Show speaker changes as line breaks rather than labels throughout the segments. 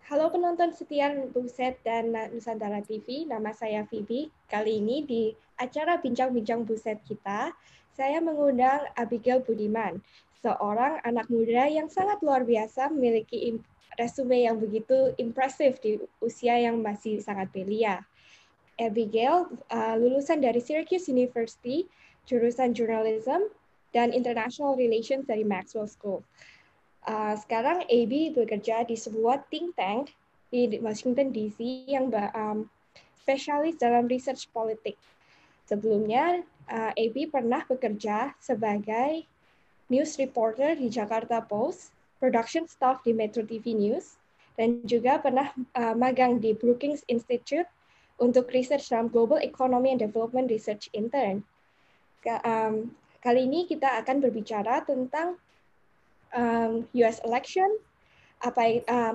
Halo penonton setia Buset dan Nusantara TV, nama saya Vivi. Kali ini di acara Bincang-Bincang Buset kita, saya mengundang Abigail Budiman, seorang anak muda yang sangat luar biasa, memiliki resume yang begitu impresif di usia yang masih sangat belia. Abigail lulusan dari Syracuse University, jurusan Journalism dan International Relations dari Maxwell School. Sekarang AB bekerja di sebuah think tank di Washington DC yang spesialis dalam research politik. Sebelumnya, AB pernah bekerja sebagai news reporter di Jakarta Post, production staff di Metro TV News, dan juga pernah magang di Brookings Institute untuk research dalam Global Economy and Development Research Intern. Kali ini kita akan berbicara tentang US election,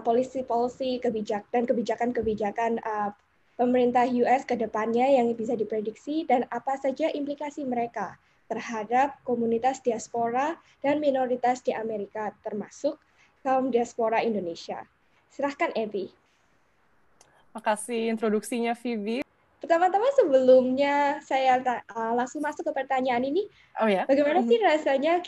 policy kebijakan pemerintah US ke depannya yang bisa diprediksi, dan apa saja implikasi mereka terhadap komunitas diaspora dan minoritas di Amerika, termasuk kaum diaspora Indonesia. Silahkan, Evi.
Makasih introduksinya, Vivi.
Pertama-tama sebelumnya saya langsung masuk ke pertanyaan ini.
Oh ya?
Bagaimana sih rasanya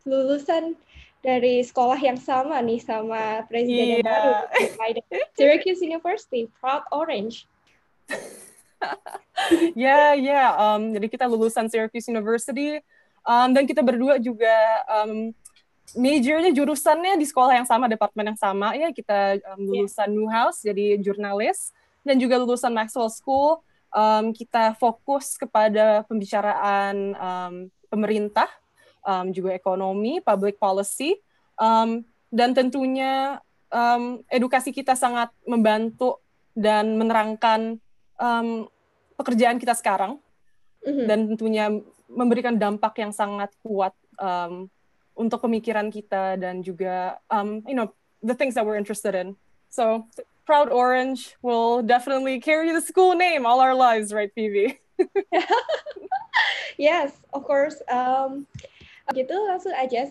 lulusan dari sekolah yang sama nih sama presiden yang baru, Biden. Syracuse University, proud orange.
Jadi kita lulusan Syracuse University, dan kita berdua juga majornya jurusannya di sekolah yang sama, departemen yang sama. Ya, kita lulusan Newhouse, jadi jurnalis, dan juga lulusan Maxwell School. Kita fokus kepada pembicaraan pemerintah, juga ekonomi, public policy, dan tentunya edukasi kita sangat membantu dan menerangkan pekerjaan kita sekarang, dan tentunya memberikan dampak yang sangat kuat untuk pemikiran kita dan juga the things that we're interested in. So Proud Orange will definitely carry the school name all our lives, right, Phoebe?
Yes, of course. Gitu langsung aja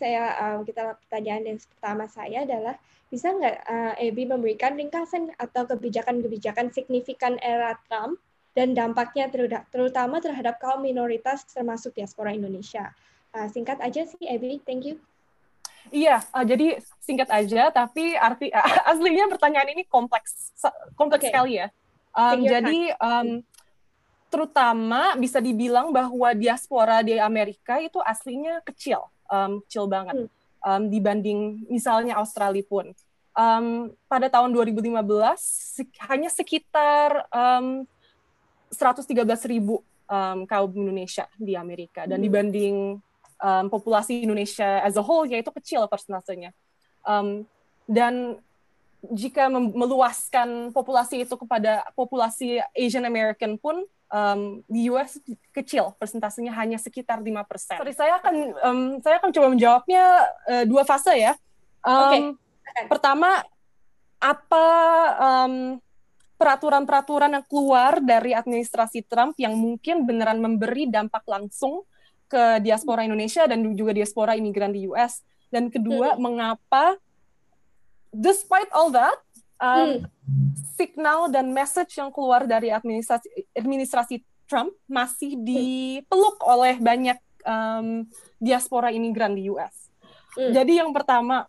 kita pertanyaan yang pertama saya adalah, bisa nggak Ebi memberikan ringkasan atau kebijakan-kebijakan signifikan era Trump dan dampaknya terutama terhadap kaum minoritas termasuk diaspora Indonesia? Singkat aja sih, Ebi. Thank you.
Iya, jadi singkat aja, tapi aslinya pertanyaan ini kompleks sekali ya. Jadi terutama bisa dibilang bahwa diaspora di Amerika itu aslinya kecil banget dibanding misalnya Australia pun. Pada tahun 2015 hanya sekitar 113.000 kaum Indonesia di Amerika, dan dibanding populasi Indonesia as a whole, yaitu kecil persentasenya. Dan jika meluaskan populasi itu kepada populasi Asian American pun, di US kecil, persentasenya hanya sekitar 5%. Sorry, saya akan coba menjawabnya dua fase ya. Pertama, apa peraturan-peraturan yang keluar dari administrasi Trump yang mungkin beneran memberi dampak langsung ke diaspora Indonesia dan juga diaspora imigran di US. Dan kedua, mengapa despite all that, signal dan message yang keluar dari administrasi Trump masih dipeluk oleh banyak diaspora imigran di US. Jadi yang pertama,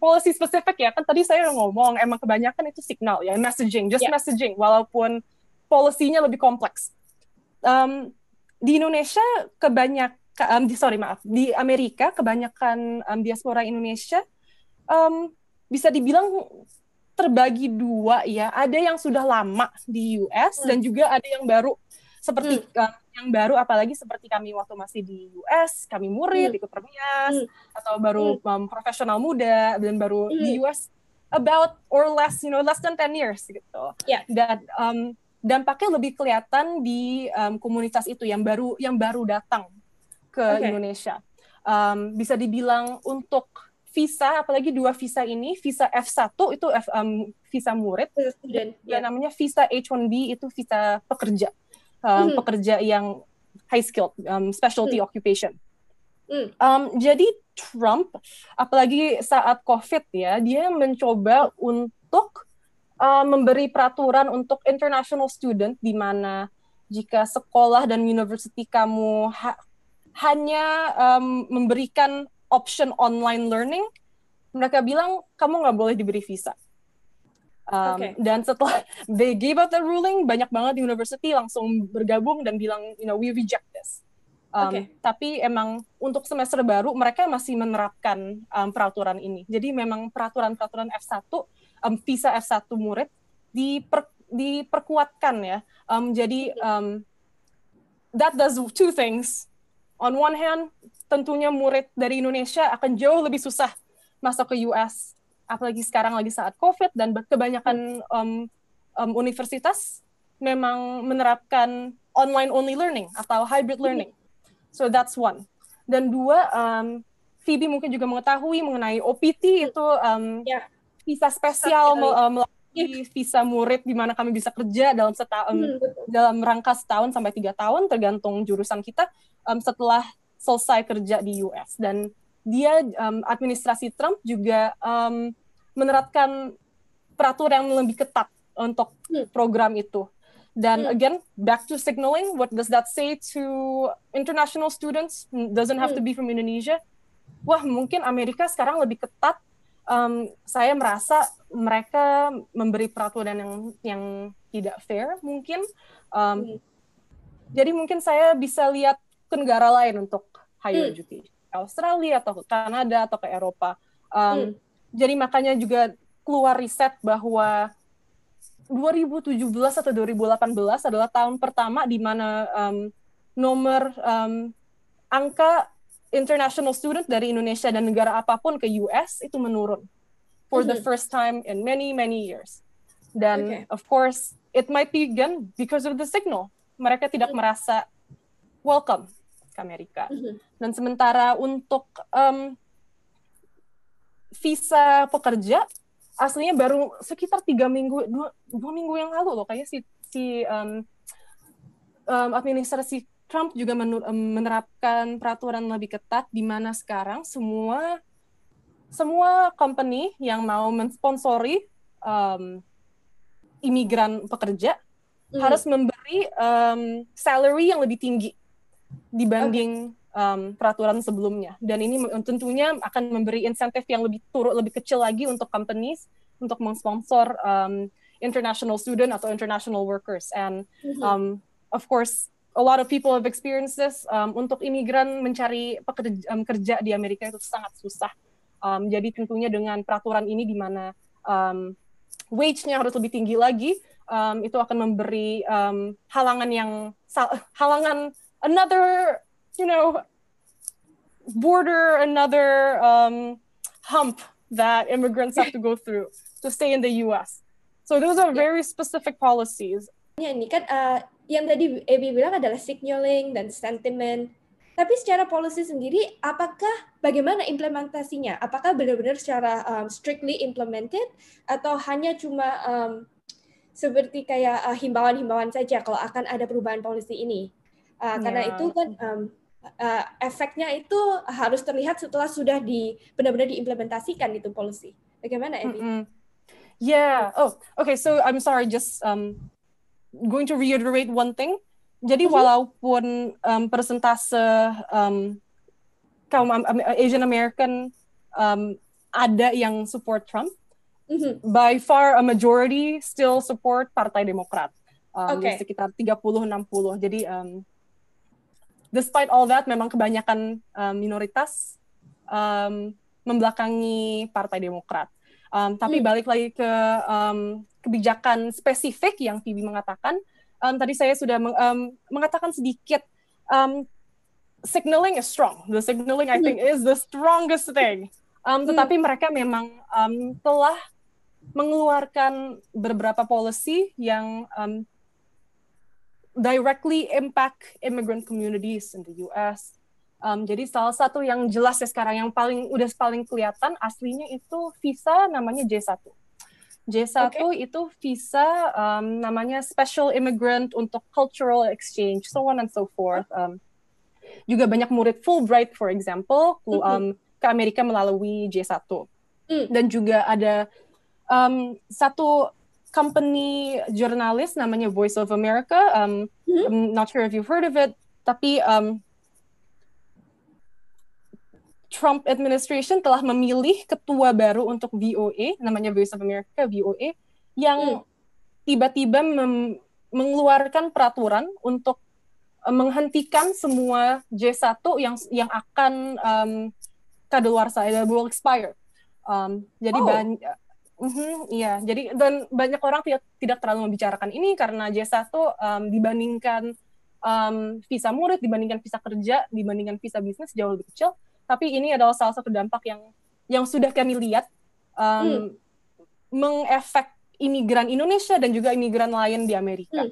policy spesifik ya, kan tadi saya ngomong emang kebanyakan itu signal ya, messaging, messaging, walaupun policy-nya lebih kompleks. Di Indonesia di Amerika kebanyakan diaspora Indonesia bisa dibilang terbagi dua ya. Ada yang sudah lama di US dan juga ada yang baru, seperti yang baru, apalagi seperti kami waktu masih di US, kami murid ikut permias, atau baru profesional muda dan baru di US about or less than 10 years gitu. Dan dampaknya lebih kelihatan di komunitas itu yang baru datang ke Indonesia. Bisa dibilang untuk visa, apalagi dua visa ini, visa F1 itu visa murid, dan namanya visa H1B itu visa pekerja, pekerja yang high skilled, specialty occupation. Jadi Trump, apalagi saat COVID ya, dia mencoba untuk untuk memberi peraturan untuk international student, di mana jika sekolah dan university kamu hanya memberikan option online learning, mereka bilang kamu nggak boleh diberi visa. Dan setelah they gave out the ruling, banyak banget university langsung bergabung dan bilang, we reject this. Tapi emang untuk semester baru mereka masih menerapkan peraturan ini. Jadi memang peraturan-peraturan F1, visa F1 murid diperkuatkan ya. Jadi that does two things. On one hand, tentunya murid dari Indonesia akan jauh lebih susah masuk ke US. Apalagi sekarang lagi saat COVID, dan kebanyakan universitas memang menerapkan online-only learning atau hybrid learning. So that's one. Dan dua, Phoebe mungkin juga mengetahui mengenai OPT, itu visa spesial melalui visa murid, di mana kami bisa kerja dalam rangka setahun sampai 3 tahun, tergantung jurusan kita, setelah selesai kerja di US. Dan dia administrasi Trump juga menerapkan peraturan yang lebih ketat untuk program itu. Dan again, back to signaling, what does that say to international students? Doesn't have to be from Indonesia. Wah, mungkin Amerika sekarang lebih ketat. Saya merasa mereka memberi peraturan yang tidak fair mungkin. Jadi mungkin saya bisa lihat ke negara lain untuk higher education. Australia atau ke Kanada atau ke Eropa. Jadi makanya juga keluar riset bahwa 2017 atau 2018 adalah tahun pertama di mana angka international student dari Indonesia dan negara apapun ke US itu menurun for the first time in many years. Dan of course it might be again because of the signal. Mereka tidak merasa welcome ke Amerika. Dan sementara untuk visa pekerja, aslinya baru sekitar 2 minggu yang lalu loh, kayaknya si administrasi Trump juga menerapkan peraturan lebih ketat, di mana sekarang semua company yang mau mensponsori imigran pekerja harus memberi salary yang lebih tinggi dibanding peraturan sebelumnya. Dan ini tentunya akan memberi insentif yang lebih kecil lagi untuk companies untuk mensponsor international student atau international workers. And of course, a lot of people have experienced this. Untuk imigran mencari kerja di Amerika itu sangat susah. Jadi tentunya dengan peraturan ini, di mana wage-nya harus lebih tinggi lagi, itu akan memberi halangan another, border, another hump that immigrants have to go through to stay in the US. So those are very specific policies.
Ya, ini kan yang tadi Abby bilang adalah signaling dan sentiment. Tapi secara policy sendiri, bagaimana implementasinya? Apakah benar-benar secara strictly implemented, atau hanya cuma seperti kayak himbauan-himbauan saja kalau akan ada perubahan policy ini? Karena itu kan efeknya itu harus terlihat setelah sudah benar-benar diimplementasikan itu policy. Bagaimana, Abby?
Yeah. Oh, okay. So I'm sorry, just going to reiterate one thing. Jadi walaupun persentase kaum Asian American ada yang support Trump, by far a majority still support Partai Demokrat. Jadi sekitar 30-60. Jadi despite all that, memang kebanyakan minoritas membelakangi Partai Demokrat. Tapi balik lagi ke kebijakan spesifik yang Phoebe mengatakan, tadi saya sudah mengatakan sedikit, signaling is strong. The signaling, I think, is the strongest thing. Tetapi mereka memang telah mengeluarkan beberapa policy yang directly impact immigrant communities in the US. Jadi salah satu yang jelas ya sekarang, yang paling kelihatan aslinya itu visa namanya J1. J1 itu visa namanya Special Immigrant untuk Cultural Exchange, so on and so forth. Juga banyak murid Fulbright, for example, ke Amerika melalui J1. Dan juga ada satu company jurnalis namanya Voice of America. I'm not sure if you've heard of it, tapi Trump administration telah memilih ketua baru untuk VOA, namanya Voice of America, VOA, yang tiba-tiba mengeluarkan peraturan untuk menghentikan semua J1 yang akan kadaluarsa, will expire. Jadi iya, jadi dan banyak orang tidak terlalu membicarakan ini karena J1 dibandingkan visa murid, dibandingkan visa kerja, dibandingkan visa bisnis jauh lebih kecil. Tapi ini adalah salah satu dampak yang sudah kami lihat mengefek imigran Indonesia dan juga imigran lain di Amerika.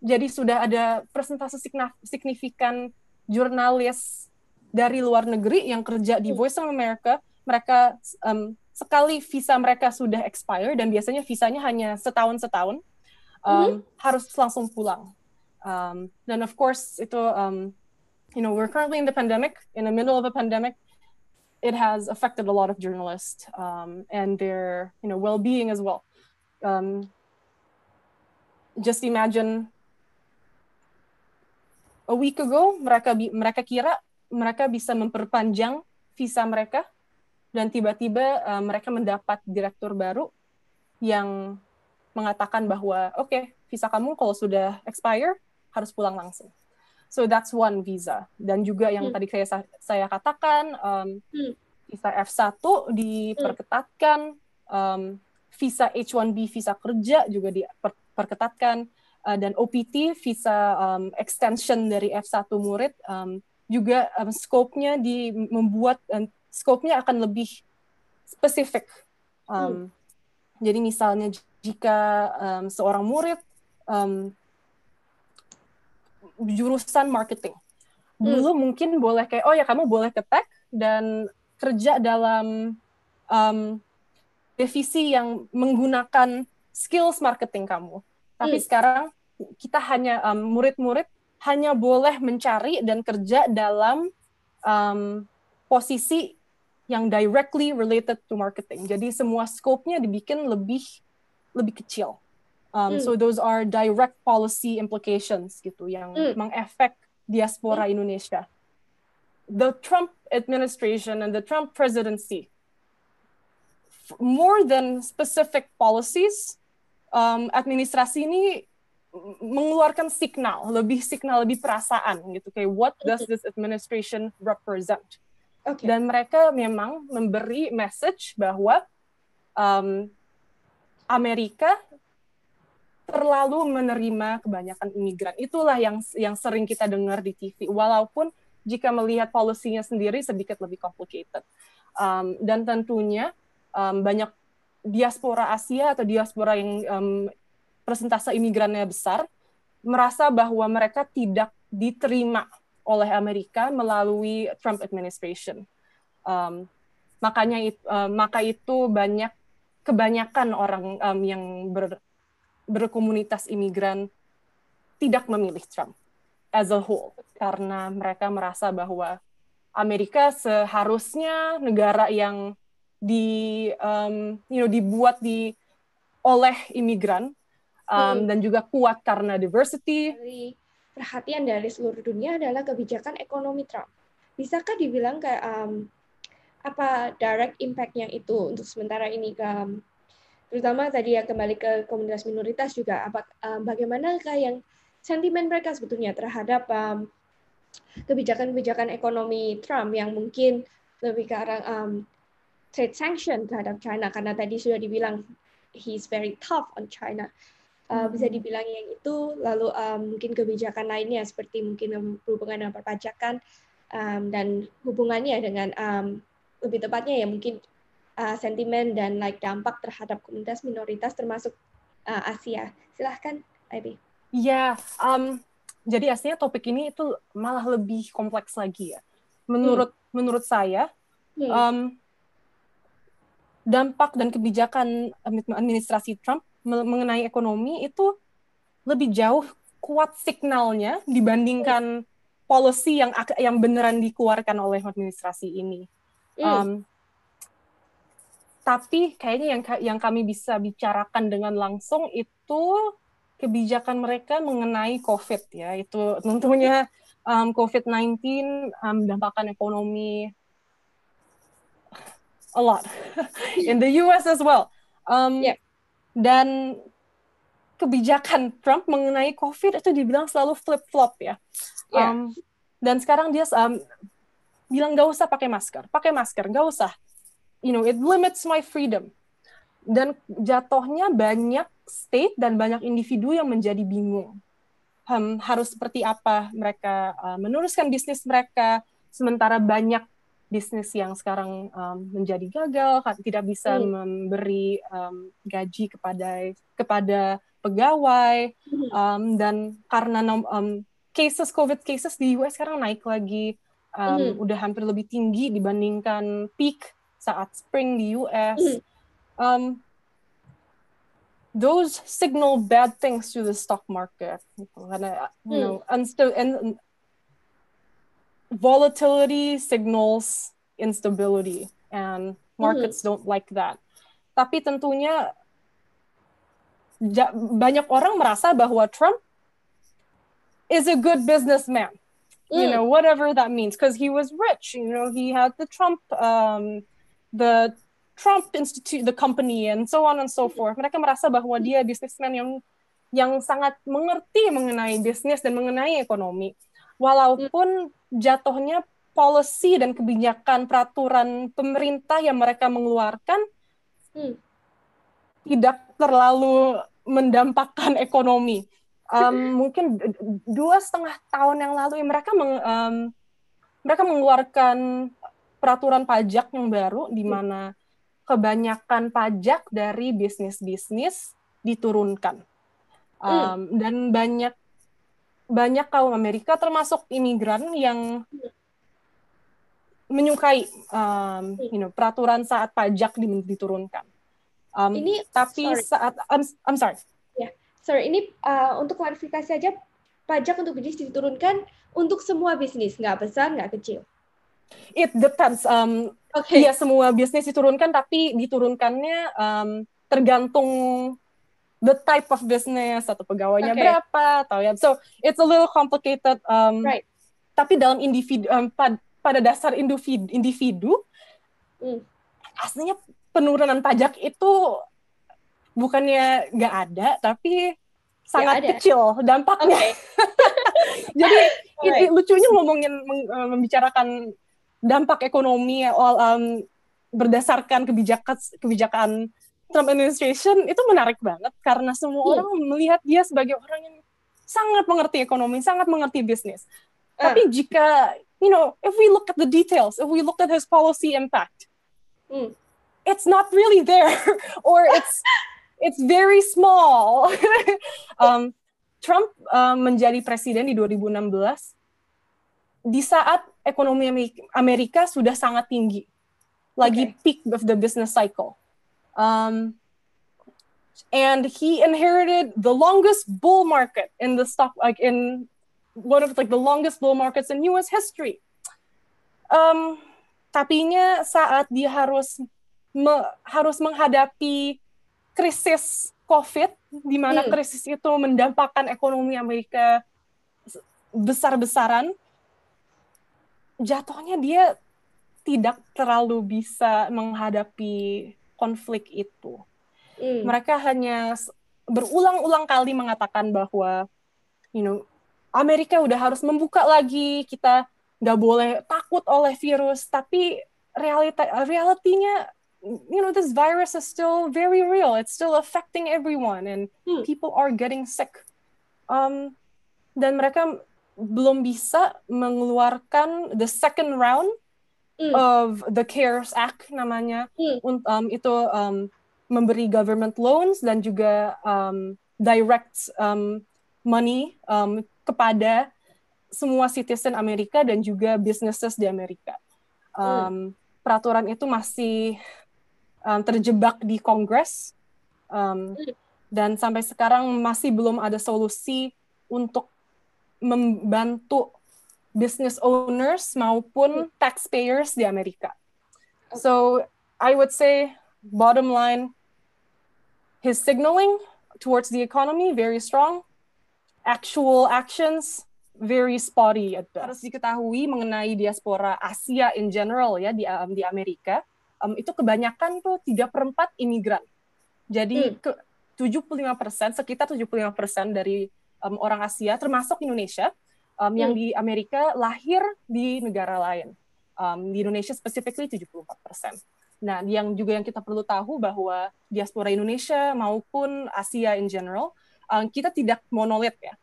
Jadi sudah ada persentase signifikan jurnalis dari luar negeri yang kerja di Voice of America. Mereka sekali visa mereka sudah expire dan biasanya visanya hanya setahun harus langsung pulang. Dan of course itu we're currently in the middle of a pandemic. It has affected a lot of journalists and their well-being as well. Just imagine a week ago mereka kira mereka bisa memperpanjang visa mereka dan tiba-tiba mereka mendapat direktur baru yang mengatakan bahwa visa kamu kalau sudah expire harus pulang langsung. So that's one visa. Dan juga yang tadi saya katakan, visa F1 diperketatkan, visa H1B, visa kerja juga diperketatkan, dan OPT, visa extension dari F1 murid, juga scope-nya scope-nya akan lebih spesifik. Jadi misalnya jika seorang murid jurusan marketing. Dulu mungkin boleh kayak, kamu boleh ke tech dan kerja dalam divisi yang menggunakan skills marketing kamu. Tapi sekarang kita hanya, murid-murid hanya boleh mencari dan kerja dalam posisi yang directly related to marketing. Jadi semua scope-nya dibikin lebih kecil. So those are direct policy implications gitu yang mengefek diaspora Indonesia. The Trump administration and the Trump presidency, more than specific policies, administrasi ini mengeluarkan signal lebih perasaan gitu, kayak what does this administration represent? Dan mereka memang memberi message bahwa Amerika terlalu menerima kebanyakan imigran. Itulah yang sering kita dengar di TV. Walaupun jika melihat polisinya sendiri sedikit lebih complicated. Dan tentunya banyak diaspora Asia atau diaspora yang persentase imigrannya besar merasa bahwa mereka tidak diterima oleh Amerika melalui Trump administration. Maka itu kebanyakan orang yang berkomunitas imigran tidak memilih Trump as a whole karena mereka merasa bahwa Amerika seharusnya negara yang dibuat oleh imigran dan juga kuat karena diversity.
Perhatian dari seluruh dunia adalah kebijakan ekonomi Trump. Bisakah dibilang kayak apa direct impact-nya itu untuk sementara ini terutama tadi ya kembali ke komunitas minoritas juga, bagaimanakah yang sentimen mereka sebetulnya terhadap kebijakan-kebijakan ekonomi Trump yang mungkin lebih ke arah trade sanction terhadap China, karena tadi sudah dibilang he's very tough on China. Bisa dibilang yang itu, lalu mungkin kebijakan lainnya seperti mungkin berhubungan dengan perpajakan dan hubungannya dengan lebih tepatnya ya mungkin sentimen dan dampak terhadap komunitas minoritas termasuk Asia. Silahkan, Ivy.
Ya, jadi aslinya topik ini itu malah lebih kompleks lagi ya. Menurut saya, dampak dan kebijakan administrasi Trump mengenai ekonomi itu lebih jauh kuat signalnya dibandingkan policy yang beneran dikeluarkan oleh administrasi ini. Tapi kayaknya yang kami bisa bicarakan dengan langsung itu kebijakan mereka mengenai COVID ya. Itu tentunya COVID-19 dampakan ekonomi a lot in the US as well.
Yeah.
Dan kebijakan Trump mengenai COVID itu dibilang selalu flip-flop ya.
Yeah.
Dan sekarang dia bilang nggak usah pakai masker, nggak usah. It limits my freedom. Dan jatuhnya banyak state dan banyak individu yang menjadi bingung. Harus seperti apa mereka meneruskan bisnis mereka, sementara banyak bisnis yang sekarang menjadi gagal, tidak bisa memberi gaji kepada pegawai, dan karena COVID cases di US sekarang naik lagi, udah hampir lebih tinggi dibandingkan peak saat spring di US. Those signal bad things to the stock market. Karena, and volatility signals instability, and markets don't like that. Tapi tentunya banyak orang merasa bahwa Trump is a good businessman. Whatever that means, because he was rich. He had the Trump Institute, the company, and so on and so forth. Mereka merasa bahwa dia businessman yang sangat mengerti mengenai bisnis dan mengenai ekonomi. Walaupun jatuhnya policy dan kebijakan peraturan pemerintah yang mereka mengeluarkan tidak terlalu mendampakkan ekonomi. Mungkin 2,5 tahun yang lalu mereka mengeluarkan peraturan pajak yang baru di mana kebanyakan pajak dari bisnis-bisnis diturunkan. Dan banyak kaum Amerika termasuk imigran yang menyukai peraturan saat pajak diturunkan. I'm sorry.
Yeah. Sorry, ini untuk klarifikasi aja, pajak untuk bisnis diturunkan untuk semua bisnis, nggak besar, nggak kecil.
It depends. Iya, semua bisnis diturunkan, tapi diturunkannya tergantung the type of business atau pegawainya berapa atau ya. So it's a little complicated.
Right.
Tapi dalam individu pada dasar individu aslinya penurunan pajak itu bukannya nggak ada, tapi sangat kecil dampaknya. Jadi lucunya membicarakan dampak ekonomi berdasarkan kebijakan Trump administration itu menarik banget karena semua orang melihat dia sebagai orang yang sangat mengerti ekonomi, sangat mengerti bisnis. Tapi jika if we look at the details, if we look at his policy impact, it's not really there, or it's very small. Trump menjadi presiden di 2016 di saat ekonomi Amerika sudah sangat tinggi, lagi peak of the business cycle, and he inherited the longest bull market in the stock, in one of the longest bull markets in U.S. history. Tapinya saat dia harus menghadapi krisis COVID, di mana krisis itu mendampakkan ekonomi Amerika besar-besaran, jatuhnya dia tidak terlalu bisa menghadapi konflik itu. Mereka hanya berulang-ulang kali mengatakan bahwa, Amerika udah harus membuka lagi, kita nggak boleh takut oleh virus, tapi realitinya, this virus is still very real. It's still affecting everyone, and people are getting sick. Dan mereka belum bisa mengeluarkan the second round of the CARES Act namanya. Itu memberi government loans dan juga direct money kepada semua citizen Amerika dan juga businesses di Amerika. Peraturan itu masih terjebak di Kongres, dan sampai sekarang masih belum ada solusi untuk membantu business owners maupun taxpayers di Amerika. So I would say bottom line, his signaling towards the economy very strong, actual actions very spotty at best. Harus diketahui mengenai diaspora Asia in general ya di Amerika, itu kebanyakan tuh 3/4 imigran. Jadi 75%, sekitar 75% dari orang Asia termasuk Indonesia yang di Amerika lahir di negara lain. Di Indonesia specifically 74%. Nah, yang kita perlu tahu bahwa diaspora Indonesia maupun Asia in general, kita tidak monolit ya.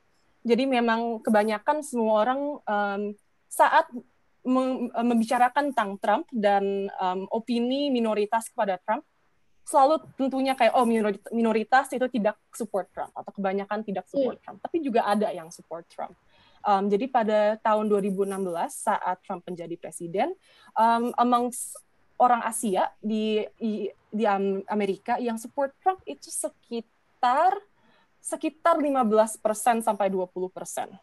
Jadi memang kebanyakan semua orang saat membicarakan tentang Trump dan opini minoritas kepada Trump, selalu tentunya kayak, minoritas itu tidak support Trump, atau kebanyakan tidak support Trump. Tapi juga ada yang support Trump. Jadi pada tahun 2016, saat Trump menjadi presiden, amongst orang Asia di Amerika yang support Trump itu sekitar 15% sampai 20%.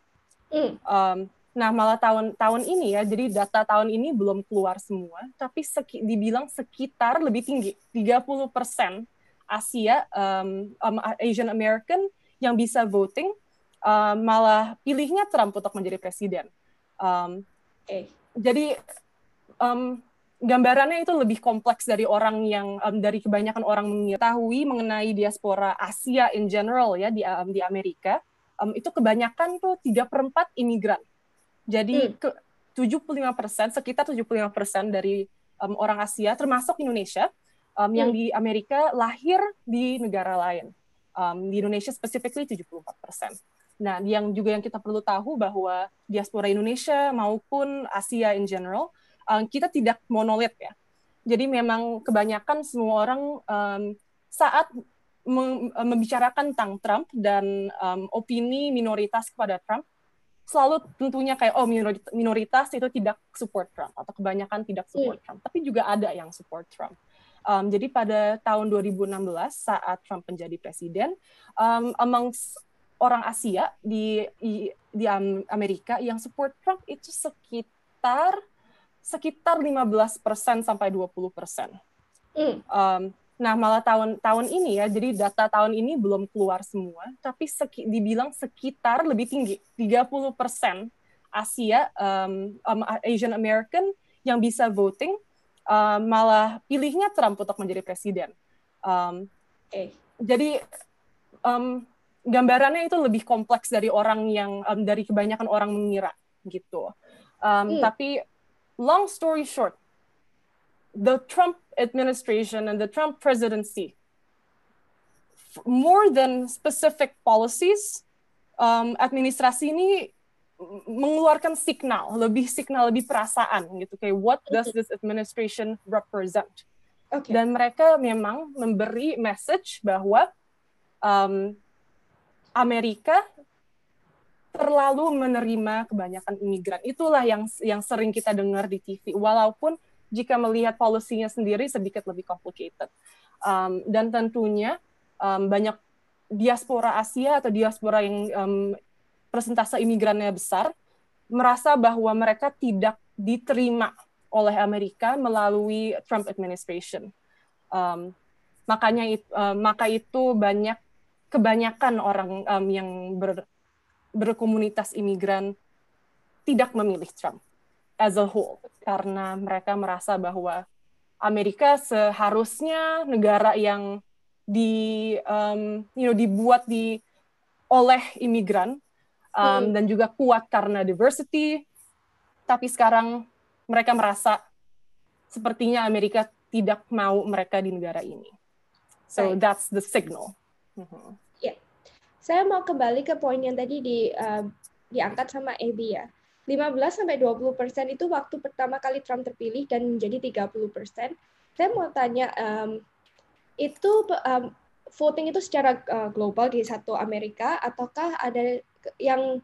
Nah, malah tahun ini ya, jadi data tahun ini belum keluar semua, tapi dibilang sekitar lebih tinggi, 30% Asia, Asian American yang bisa voting, malah pilihnya Trump untuk menjadi presiden. Jadi gambarannya itu lebih kompleks dari orang yang dari kebanyakan orang mengetahui mengenai diaspora Asia in general ya di Amerika, itu kebanyakan tuh 3/4 imigran. Jadi 75%, sekitar 75% dari orang Asia termasuk Indonesia yang di Amerika lahir di negara lain. Di Indonesia specifically 74%. Nah, yang kita perlu tahu bahwa diaspora Indonesia maupun Asia in general, kita tidak monolit ya. Jadi memang kebanyakan semua orang saat membicarakan tentang Trump dan opini minoritas kepada Trump, selalu tentunya kayak, minoritas itu tidak support Trump, atau kebanyakan tidak support Trump. Tapi juga ada yang support Trump. Jadi pada tahun 2016, saat Trump menjadi presiden, amongst orang Asia di Amerika yang support Trump itu sekitar 15% sampai 20%. Nah, malah tahun ini ya, jadi data tahun ini belum keluar semua, tapi dibilang sekitar lebih tinggi, 30% Asia, Asian American yang bisa voting, malah pilihnya Trump untuk menjadi presiden. Jadi gambarannya itu lebih kompleks dari orang yang dari kebanyakan orang mengira gitu. Tapi long story short, the Trump administration and the Trump presidency, more than specific policies, administrasi ini mengeluarkan signal lebih perasaan gitu, kayak what does this administration represent? Dan mereka memang memberi message bahwa Amerika terlalu menerima kebanyakan imigran. Itulah yang sering kita dengar di TV, walaupun jika melihat policy-nya sendiri sedikit lebih complicated. Dan tentunya banyak diaspora Asia atau diaspora yang persentase imigrannya besar merasa bahwa mereka tidak diterima oleh Amerika melalui Trump administration. Maka itu kebanyakan orang yang berkomunitas imigran tidak memilih Trump as a whole, karena mereka merasa bahwa Amerika seharusnya negara yang dibuat oleh imigran dan juga kuat karena diversity, tapi sekarang mereka merasa sepertinya Amerika tidak mau mereka di negara ini. So that's the signal.
Ya, saya mau kembali ke poin yang tadi diangkat sama Abby ya. 15-20% itu waktu pertama kali Trump terpilih dan menjadi 30%. Saya mau tanya, itu voting itu secara global di satu Amerika, ataukah ada yang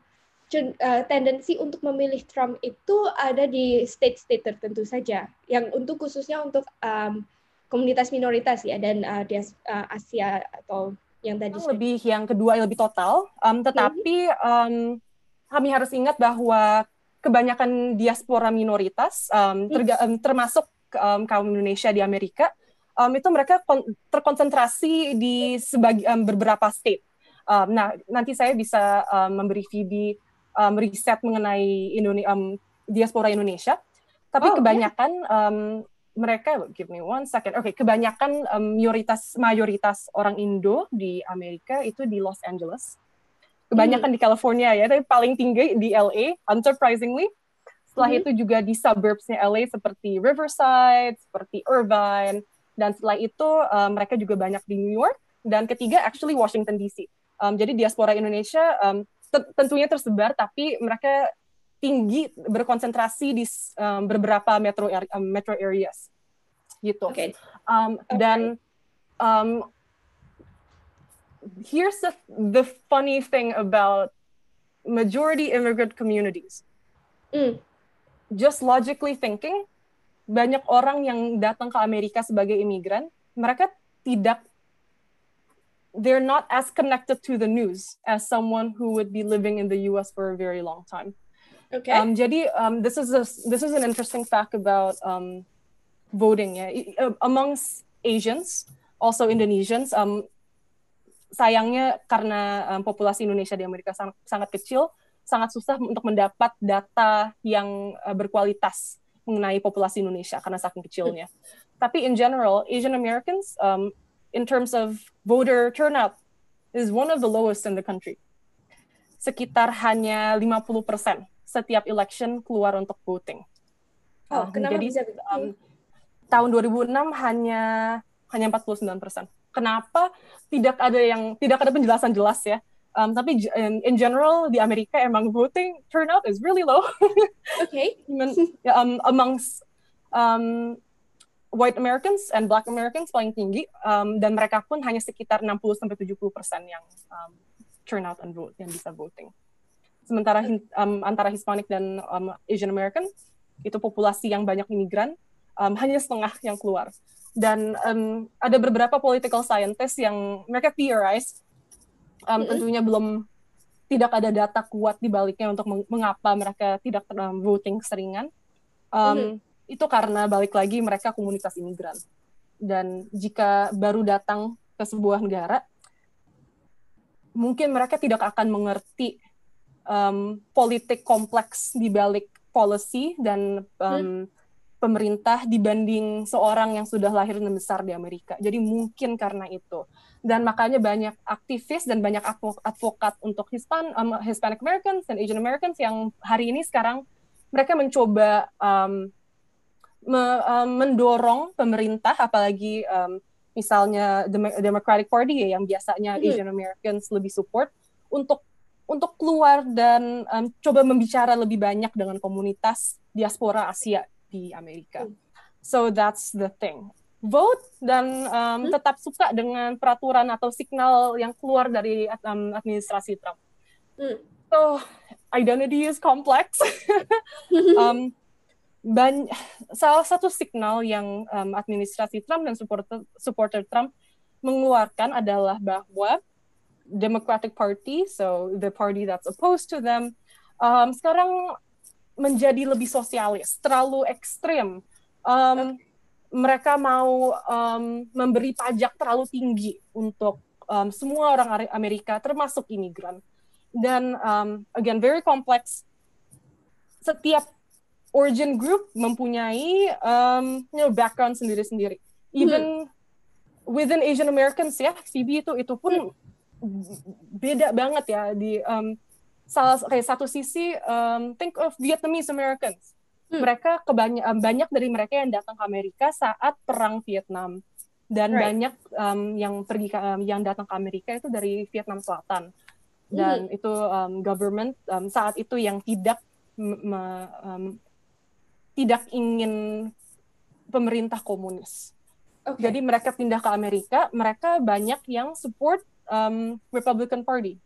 tendensi untuk memilih Trump itu ada di state-state tertentu saja, yang khususnya untuk komunitas minoritas ya, dan Asia atau yang tadi
yang kedua lebih total, tetapi kami harus ingat bahwa kebanyakan diaspora minoritas, termasuk kaum Indonesia di Amerika, itu mereka terkonsentrasi di beberapa state. Nah, nanti saya bisa memberi Phoebe riset mengenai diaspora Indonesia. Tapi kebanyakan mereka, give me one second. Oke, kebanyakan mayoritas orang Indo di Amerika itu di Los Angeles. Kebanyakan di California ya, tapi paling tinggi di LA, unsurprisingly. Setelah itu juga di suburbs-nya LA seperti Riverside, seperti Irvine, dan setelah itu mereka juga banyak di New York, dan ketiga actually Washington DC. Jadi diaspora Indonesia tentunya tersebar, tapi mereka tinggi berkonsentrasi di beberapa metro areas gitu. Dan here's the funny thing about majority immigrant communities. Just logically thinking, banyak orang yang datang ke Amerika sebagai imigran, mereka they're not as connected to the news as someone who would be living in the US for a very long time. Jadi this is an interesting fact about voting ya. Amongst Asians, also Indonesians, sayangnya karena populasi Indonesia di Amerika sangat kecil, sangat susah untuk mendapat data yang berkualitas mengenai populasi Indonesia karena saking kecilnya. Tapi in general, Asian Americans, in terms of voter turnout, is one of the lowest in the country. Sekitar hanya 50% setiap election keluar untuk voting.
Kenapa
jadi
bisa begitu?
Tahun 2006 hanya 49%. Kenapa? Tidak ada penjelasan jelas ya. Tapi in general di Amerika emang voting turnout is really low. Amongst white Americans and black Americans paling tinggi, dan mereka pun hanya sekitar 60-70% yang turnout and vote, yang bisa voting. Sementara antara Hispanic dan Asian American, itu populasi yang banyak imigran, hanya setengah yang keluar. Dan ada beberapa political scientists yang mereka theorize, tentunya tidak ada data kuat di baliknya untuk mengapa mereka tidak voting keseringan. Itu karena balik lagi mereka komunitas imigran. Dan jika baru datang ke sebuah negara, mungkin mereka tidak akan mengerti politik kompleks di balik policy dan pemerintah dibanding seorang yang sudah lahir dan besar di Amerika. Jadi mungkin karena itu. Dan makanya banyak aktivis dan banyak advokat untuk Hispanic Americans dan Asian Americans yang hari ini sekarang mereka mencoba mendorong pemerintah, apalagi misalnya Democratic Party ya, yang biasanya Asian Americans lebih support, untuk keluar dan coba membicara lebih banyak dengan komunitas diaspora Asia di Amerika. So that's the thing. Vote dan tetap suka dengan peraturan atau signal yang keluar dari administrasi Trump. So identity is complex. Salah satu signal yang administrasi Trump dan supporter Trump mengeluarkan adalah bahwa Democratic Party, so the party that's opposed to them, sekarang menjadi lebih sosialis, terlalu ekstrim. Mereka mau memberi pajak terlalu tinggi untuk semua orang Amerika, termasuk imigran. Dan again, very complex. Setiap origin group mempunyai background sendiri-sendiri. Even within Asian Americans ya, Phoebe itu pun beda banget ya di satu sisi. Think of Vietnamese Americans. Mereka banyak dari mereka yang datang ke Amerika saat perang Vietnam, dan banyak yang datang ke Amerika itu dari Vietnam Selatan, dan itu government saat itu yang tidak ingin pemerintah komunis. Jadi mereka pindah ke Amerika, mereka banyak yang support Republican Party.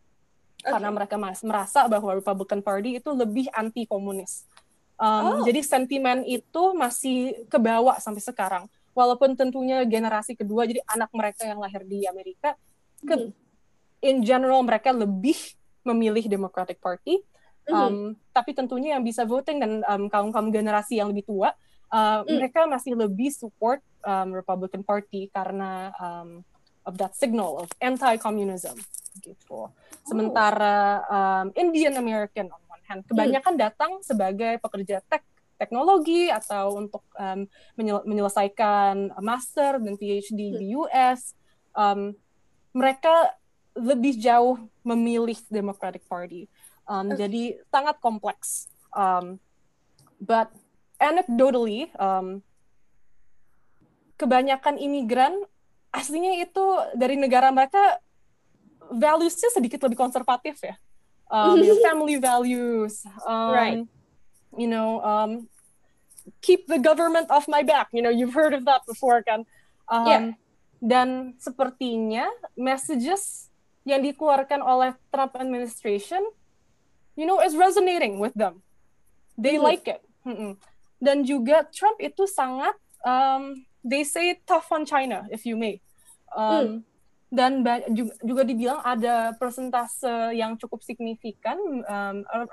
Karena mereka merasa bahwa Republican Party itu lebih anti-komunis. Jadi sentimen itu masih kebawa sampai sekarang. Walaupun tentunya generasi kedua, jadi anak mereka yang lahir di Amerika, in general mereka lebih memilih Democratic Party. Tapi tentunya yang bisa voting dan kaum-kaum generasi yang lebih tua, mereka masih lebih support Republican Party karena of that signal of anti-communism gitu. Sementara Indian American on one hand kebanyakan datang sebagai pekerja teknologi atau untuk menyelesaikan master dan PhD di US. Mereka lebih jauh memilih Democratic Party. Jadi sangat kompleks. But anecdotally, kebanyakan imigran aslinya itu dari negara mereka values-nya sedikit lebih konservatif ya. Family values,
Right.
Keep the government off my back. You've heard of that before kan?
Yeah.
Dan sepertinya messages yang dikeluarkan oleh Trump administration, is resonating with them. They like it. Dan juga Trump itu sangat, they say tough on China, if you may. Dan juga dibilang ada persentase yang cukup signifikan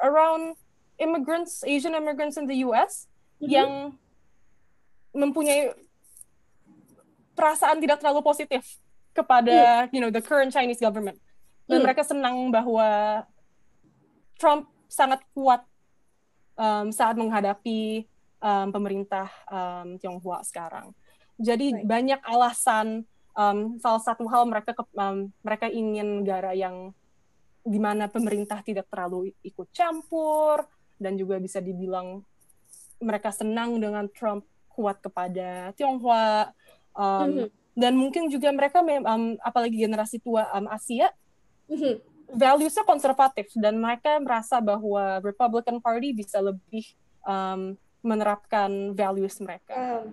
around Asian immigrants in the US yang mempunyai perasaan tidak terlalu positif kepada the current Chinese government. Dan mereka senang bahwa Trump sangat kuat saat menghadapi pemerintah Tionghoa sekarang. Jadi banyak alasan. Salah satu hal mereka ingin negara yang di mana pemerintah tidak terlalu ikut campur, dan juga bisa dibilang mereka senang dengan Trump kuat kepada Tionghoa, dan mungkin juga mereka apalagi generasi tua Asia, values-nya konservatif, dan mereka merasa bahwa Republican Party bisa lebih menerapkan values mereka.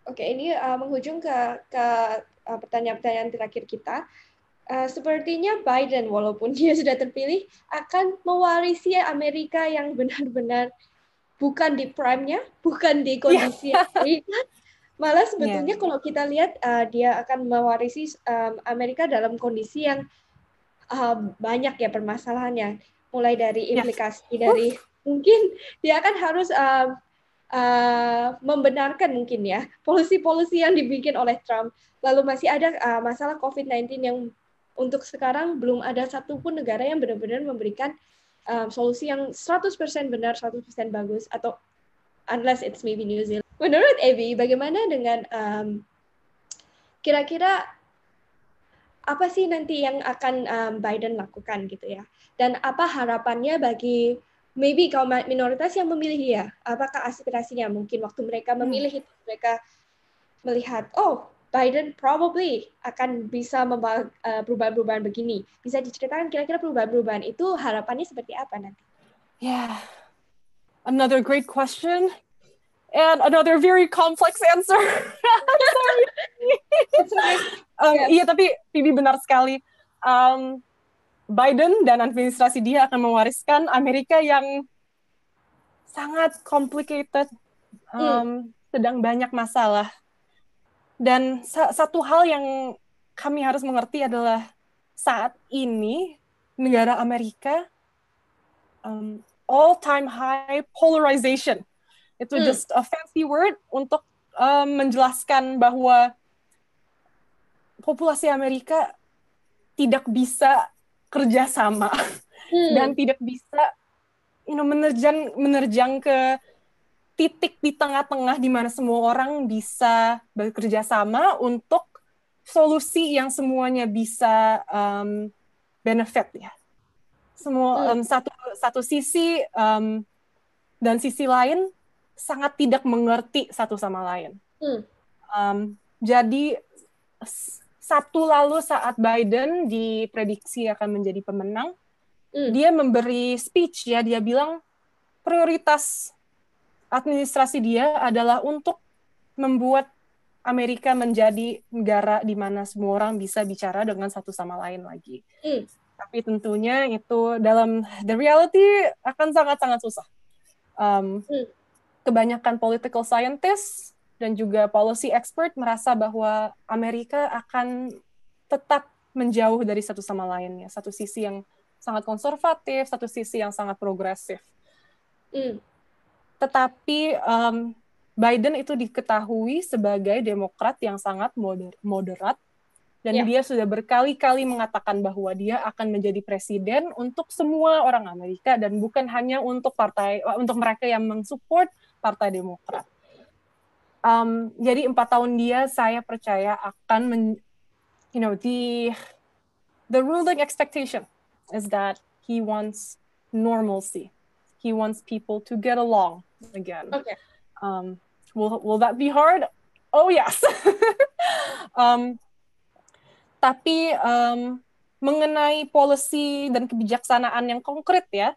Oke, ini menghujung ke pertanyaan-pertanyaan terakhir kita. Sepertinya Biden, walaupun dia sudah terpilih, akan mewarisi Amerika yang benar-benar bukan di prime-nya, bukan di kondisi Amerika. Malah sebetulnya kalau kita lihat, dia akan mewarisi Amerika dalam kondisi yang banyak ya permasalahannya. Mulai dari implikasi dari mungkin dia akan harus membenarkan mungkin ya polisi-polisi yang dibikin oleh Trump. Lalu masih ada masalah COVID-19 yang untuk sekarang belum ada satupun negara yang benar-benar memberikan solusi yang 100% benar, 100% bagus, atau unless it's maybe New Zealand. Menurut Abby, bagaimana dengan kira-kira apa sih nanti yang akan Biden lakukan gitu ya? Dan apa harapannya bagi maybe kaum minoritas yang memilih dia? Apakah aspirasinya mungkin waktu mereka memilih itu mereka melihat, oh Biden probably akan bisa membawa perubahan-perubahan begini. Bisa diceritakan kira-kira perubahan-perubahan itu harapannya seperti apa nanti?
Yeah, another great question. And another very complex answer. I'm sorry. Iya, tapi Phoebe benar sekali. Biden dan administrasi dia akan mewariskan Amerika yang sangat complicated, sedang banyak masalah. Dan satu hal yang kami harus mengerti adalah saat ini negara Amerika all-time high polarization. Itu just a fancy word untuk menjelaskan bahwa populasi Amerika tidak bisa kerjasama dan tidak bisa menerjang ke titik di tengah-tengah di mana semua orang bisa bekerja sama untuk solusi yang semuanya bisa benefit ya. Semua satu sisi dan sisi lain sangat tidak mengerti satu sama lain. Jadi Sabtu lalu saat Biden diprediksi akan menjadi pemenang, dia memberi speech ya, dia bilang prioritas administrasi dia adalah untuk membuat Amerika menjadi negara di mana semua orang bisa bicara dengan satu sama lain lagi. Tapi tentunya itu dalam the reality akan sangat-sangat susah. Kebanyakan political scientists dan juga policy expert merasa bahwa Amerika akan tetap menjauh dari satu sama lainnya. Satu sisi yang sangat konservatif, satu sisi yang sangat progresif. Tetapi Biden itu diketahui sebagai Demokrat yang sangat moderat, dan dia sudah berkali-kali mengatakan bahwa dia akan menjadi presiden untuk semua orang Amerika dan bukan hanya untuk mereka yang mensupport Partai Demokrat. Jadi 4 tahun dia, saya percaya akan the ruling expectation is that he wants normalcy. He wants people to get along again.
Okay.
Will that be hard? Oh yes. Tapi mengenai policy dan kebijaksanaan yang konkret ya,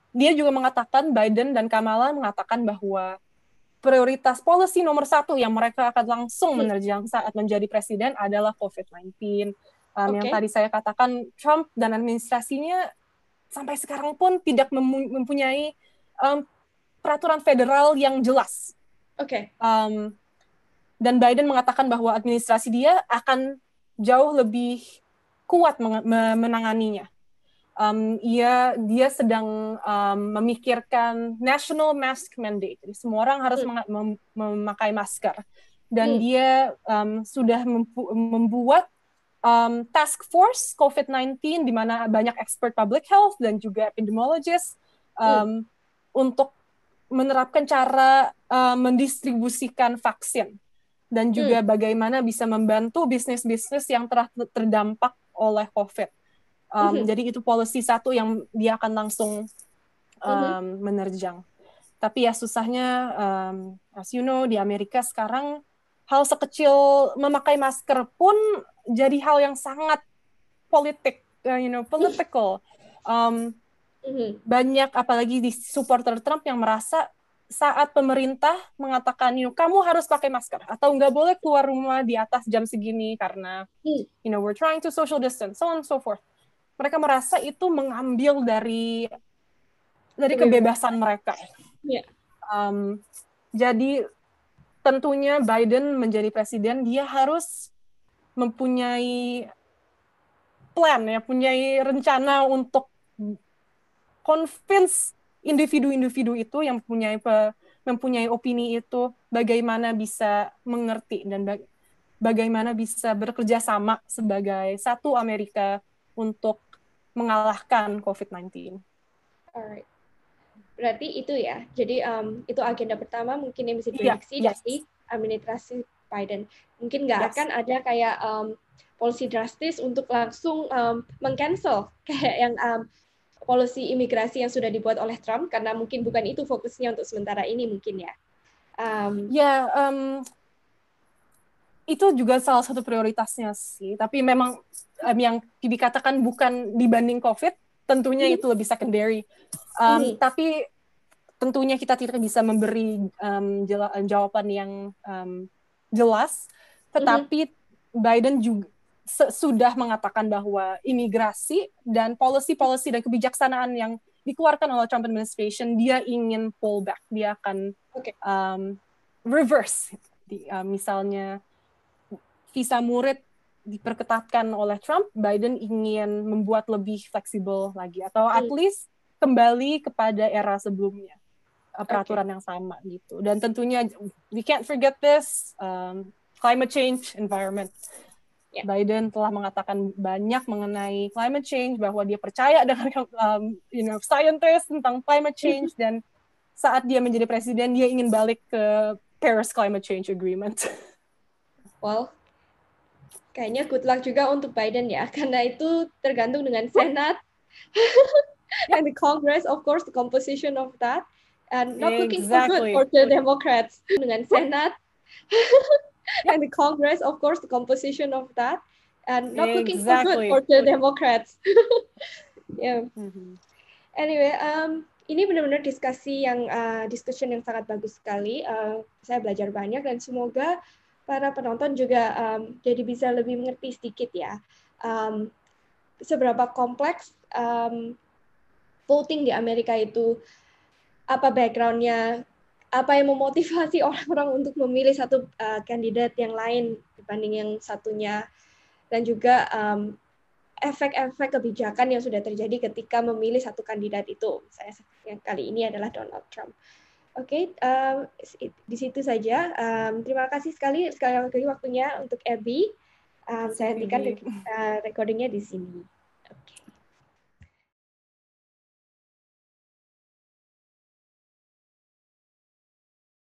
dia juga mengatakan, Biden dan Kamala mengatakan bahwa prioritas policy nomor 1 yang mereka akan langsung menerjang saat menjadi presiden adalah COVID-19. Yang tadi saya katakan, Trump dan administrasinya sampai sekarang pun tidak mempunyai peraturan federal yang jelas. Dan Biden mengatakan bahwa administrasi dia akan jauh lebih kuat menanganinya. Dia sedang memikirkan national mask mandate. Jadi semua orang harus memakai masker. Dan dia sudah membuat task force COVID-19 di mana banyak expert public health dan juga epidemiologist untuk menerapkan cara mendistribusikan vaksin. Dan juga bagaimana bisa membantu bisnis-bisnis yang telah terdampak oleh COVID. Jadi itu policy 1 yang dia akan langsung menerjang. Tapi ya susahnya, as you know, di Amerika sekarang hal sekecil memakai masker pun jadi hal yang sangat political. Banyak, apalagi di supporter Trump yang merasa saat pemerintah mengatakan, kamu harus pakai masker atau nggak boleh keluar rumah di atas jam segini karena, we're trying to social distance, so on and so forth. Mereka merasa itu mengambil dari kebebasan mereka. Jadi tentunya Biden menjadi presiden, dia harus mempunyai plan, punyai rencana untuk convince individu-individu itu yang mempunyai opini itu bagaimana bisa mengerti dan bagaimana bisa bekerja sama sebagai satu Amerika untuk mengalahkan COVID-19.
Alright. Berarti itu ya. Jadi itu agenda pertama mungkin yang bisa diprediksi dari administrasi Biden. Mungkin nggak akan ada kayak policy drastis untuk langsung meng-cancel kayak yang policy imigrasi yang sudah dibuat oleh Trump, karena mungkin bukan itu fokusnya untuk sementara ini mungkin ya.
Itu juga salah satu prioritasnya sih. Tapi memang yang dikatakan bukan dibanding COVID, tentunya itu lebih secondary. Tapi tentunya kita tidak bisa memberi jawaban yang jelas. Tetapi Biden juga sudah mengatakan bahwa imigrasi dan policy dan kebijaksanaan yang dikeluarkan oleh Trump administration, dia ingin pull back, dia akan reverse. Misalnya visa murid diperketatkan oleh Trump, Biden ingin membuat lebih fleksibel lagi, atau at least kembali kepada era sebelumnya, peraturan yang sama gitu. Dan tentunya we can't forget this, climate change, environment. Biden telah mengatakan banyak mengenai climate change, bahwa dia percaya dengan scientist tentang climate change, dan saat dia menjadi presiden, dia ingin balik ke Paris Climate Change Agreement.
Well, kayaknya good luck juga untuk Biden ya, karena itu tergantung dengan Senate and the Congress, of course, the composition of that, and not looking so good for the Democrats. Dengan Senate and the Congress, of course, the composition of that, and not looking so good for the Democrats. Anyway, ini benar-benar discussion yang sangat bagus sekali. Saya belajar banyak, dan semoga para penonton juga jadi bisa lebih mengerti sedikit ya seberapa kompleks voting di Amerika itu, apa background-nya, apa yang memotivasi orang-orang untuk memilih satu kandidat yang lain dibanding yang satunya, dan juga efek-efek kebijakan yang sudah terjadi ketika memilih satu kandidat itu. Misalnya yang kali ini adalah Donald Trump. Oke, di situ saja. Terima kasih sekali lagi waktunya untuk Abby. Saya hentikan recordingnya di sini.